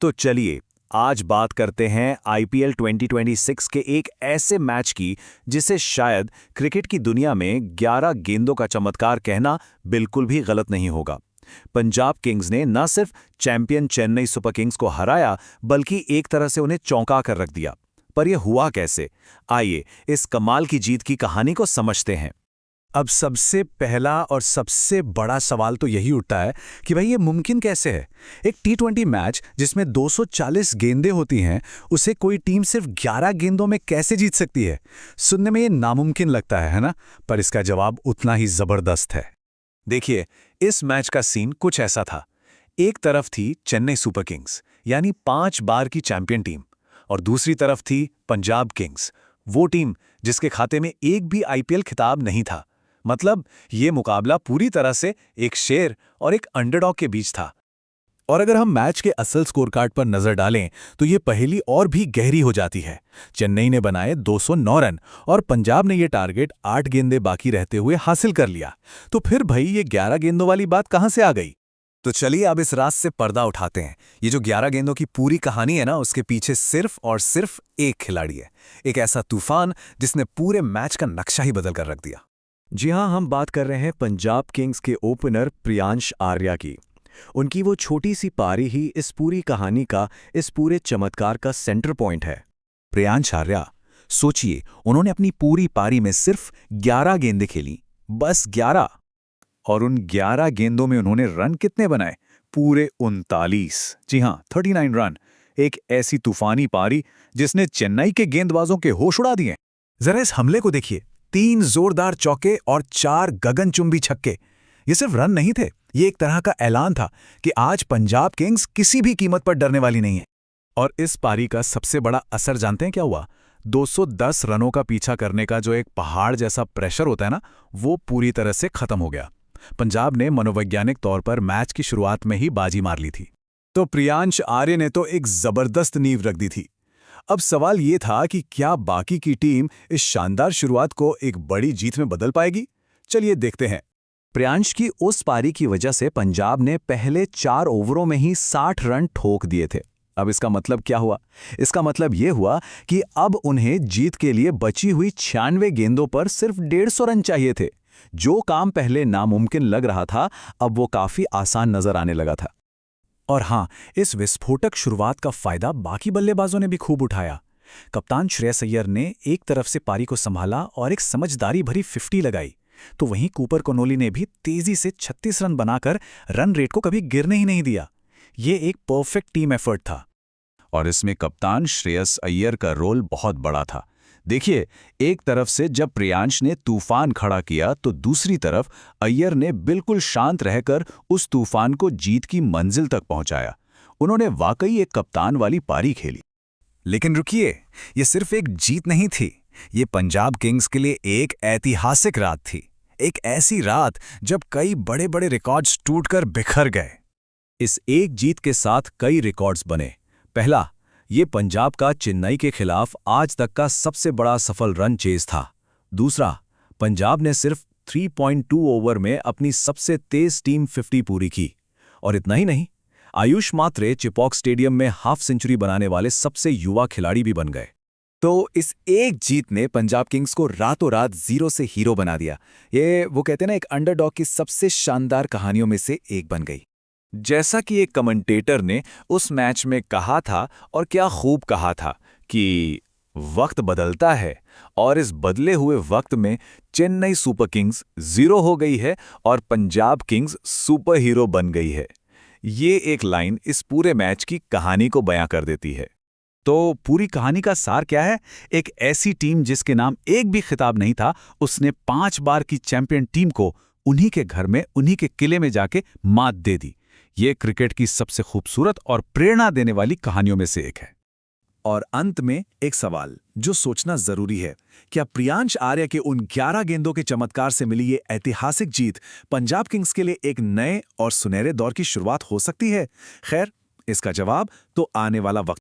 तो चलिए आज बात करते हैं आईपीएल 2026 के एक ऐसे मैच की जिसे शायद क्रिकेट की दुनिया में 11 गेंदों का चमत्कार कहना बिल्कुल भी गलत नहीं होगा। पंजाब किंग्स ने न सिर्फ चैंपियन चेन्नई सुपर किंग्स को हराया बल्कि एक तरह से उन्हें चौंका कर रख दिया। पर यह हुआ कैसे? आइए इस कमाल की जीत की कहानी को समझते हैं। अब सबसे पहला और सबसे बड़ा सवाल तो यही उठता है कि भाई ये मुमकिन कैसे है। एक टी20 मैच जिसमें 240 गेंदें होती हैं, उसे कोई टीम सिर्फ 11 गेंदों में कैसे जीत सकती है? सुनने में ये नामुमकिन लगता है ना? पर इसका जवाब उतना ही जबरदस्त है। देखिए, इस मैच का सीन कुछ ऐसा था। एक तरफ थी चेन्नई सुपर किंग्स यानी 5 बार की चैंपियन टीम, और दूसरी तरफ थी पंजाब किंग्स, वो टीम जिसके खाते में एक भी आईपीएल खिताब नहीं था। मतलब ये मुकाबला पूरी तरह से एक शेर और एक अंडरडॉग के बीच था। और अगर हम मैच के असल स्कोरकार्ड पर नजर डालें तो ये पहेली और भी गहरी हो जाती है। चेन्नई ने बनाए 209 रन और पंजाब ने ये टारगेट 8 गेंदें बाकी रहते हुए हासिल कर लिया। तो फिर भाई ये 11 गेंदों वाली बात कहां से आ गई? तो चलिए अब इस राज से पर्दा उठाते हैं। ये जो 11 गेंदों की पूरी कहानी है ना, उसके पीछे सिर्फ और सिर्फ एक खिलाड़ी है, एक ऐसा तूफान जिसने पूरे मैच का नक्शा ही बदल कर रख दिया। जी हां, हम बात कर रहे हैं पंजाब किंग्स के ओपनर प्रियांश आर्या की। उनकी वो छोटी सी पारी ही इस पूरी कहानी का, इस पूरे चमत्कार का सेंटर पॉइंट है। प्रियांश आर्या, सोचिए, उन्होंने अपनी पूरी पारी में सिर्फ 11 गेंदें खेली, बस 11। और उन 11 गेंदों में उन्होंने रन कितने बनाए? पूरे 39। जी हां, 39 रन। एक ऐसी तूफानी पारी जिसने चेन्नई के गेंदबाजों के होश उड़ा दिए। जरा इस हमले को देखिए, 3 जोरदार चौके और 4 गगनचुंबी छक्के। ये सिर्फ रन नहीं थे, ये एक तरह का ऐलान था कि आज पंजाब किंग्स किसी भी कीमत पर डरने वाली नहीं है। और इस पारी का सबसे बड़ा असर जानते हैं क्या हुआ? 210 रनों का पीछा करने का जो एक पहाड़ जैसा प्रेशर होता है ना, वो पूरी तरह से खत्म हो गया। पंजाब ने मनोवैज्ञानिक तौर पर मैच की शुरुआत में ही बाजी मार ली थी। तो प्रियांश आर्य ने तो एक जबरदस्त नींव रख दी थी। अब सवाल ये था कि क्या बाकी की टीम इस शानदार शुरुआत को एक बड़ी जीत में बदल पाएगी? चलिए देखते हैं। प्रियांश की उस पारी की वजह से पंजाब ने पहले 4 ओवरों में ही 60 रन ठोक दिए थे। अब इसका मतलब क्या हुआ? इसका मतलब ये हुआ कि अब उन्हें जीत के लिए बची हुई 96 गेंदों पर सिर्फ 150 रन चाहिए थे। जो काम पहले नामुमकिन लग रहा था, अब वो काफी आसान नजर आने लगा था। और हां, इस विस्फोटक शुरुआत का फायदा बाकी बल्लेबाजों ने भी खूब उठाया। कप्तान श्रेयस अय्यर ने एक तरफ से पारी को संभाला और एक समझदारी भरी 50 लगाई, तो वहीं कूपर कनोली ने भी तेजी से 36 रन बनाकर रन रेट को कभी गिरने ही नहीं दिया। ये एक परफेक्ट टीम एफर्ट था। और इसमें कप्तान श्रेयस अय्यर का रोल बहुत बड़ा था। देखिए, एक तरफ से जब प्रियांश ने तूफान खड़ा किया तो दूसरी तरफ अय्यर ने बिल्कुल शांत रहकर उस तूफान को जीत की मंजिल तक पहुंचाया। उन्होंने वाकई एक कप्तान वाली पारी खेली। लेकिन रुकिए, ये सिर्फ एक जीत नहीं थी, ये पंजाब किंग्स के लिए एक ऐतिहासिक रात थी। एक ऐसी रात जब कई बड़े बड़े रिकॉर्ड्स टूटकर बिखर गए। इस एक जीत के साथ कई रिकॉर्ड्स बने। पहला, ये पंजाब का चेन्नई के खिलाफ आज तक का सबसे बड़ा सफल रन चेज था। दूसरा, पंजाब ने सिर्फ 3.2 ओवर में अपनी सबसे तेज टीम 50 पूरी की। और इतना ही नहीं, आयुष मात्रे चिपॉक स्टेडियम में हाफ सेंचुरी बनाने वाले सबसे युवा खिलाड़ी भी बन गए। तो इस एक जीत ने पंजाब किंग्स को रातों रात जीरो से हीरो बना दिया। ये वो कहते हैं ना, एक अंडरडॉग की सबसे शानदार कहानियों में से एक बन गई। जैसा कि एक कमेंटेटर ने उस मैच में कहा था, और क्या खूब कहा था, कि वक्त बदलता है और इस बदले हुए वक्त में चेन्नई सुपर किंग्स जीरो हो गई है और पंजाब किंग्स सुपर हीरो बन गई है। ये एक लाइन इस पूरे मैच की कहानी को बयां कर देती है। तो पूरी कहानी का सार क्या है? एक ऐसी टीम जिसके नाम एक भी खिताब नहीं था, उसने 5 बार की चैंपियन टीम को उन्हीं के घर में, उन्हीं के किले में जाके मात दे दी। ये क्रिकेट की सबसे खूबसूरत और प्रेरणा देने वाली कहानियों में से एक है। और अंत में एक सवाल जो सोचना जरूरी है, क्या प्रियांश आर्या के उन 11 गेंदों के चमत्कार से मिली ये ऐतिहासिक जीत पंजाब किंग्स के लिए एक नए और सुनहरे दौर की शुरुआत हो सकती है? खैर, इसका जवाब तो आने वाला वक्त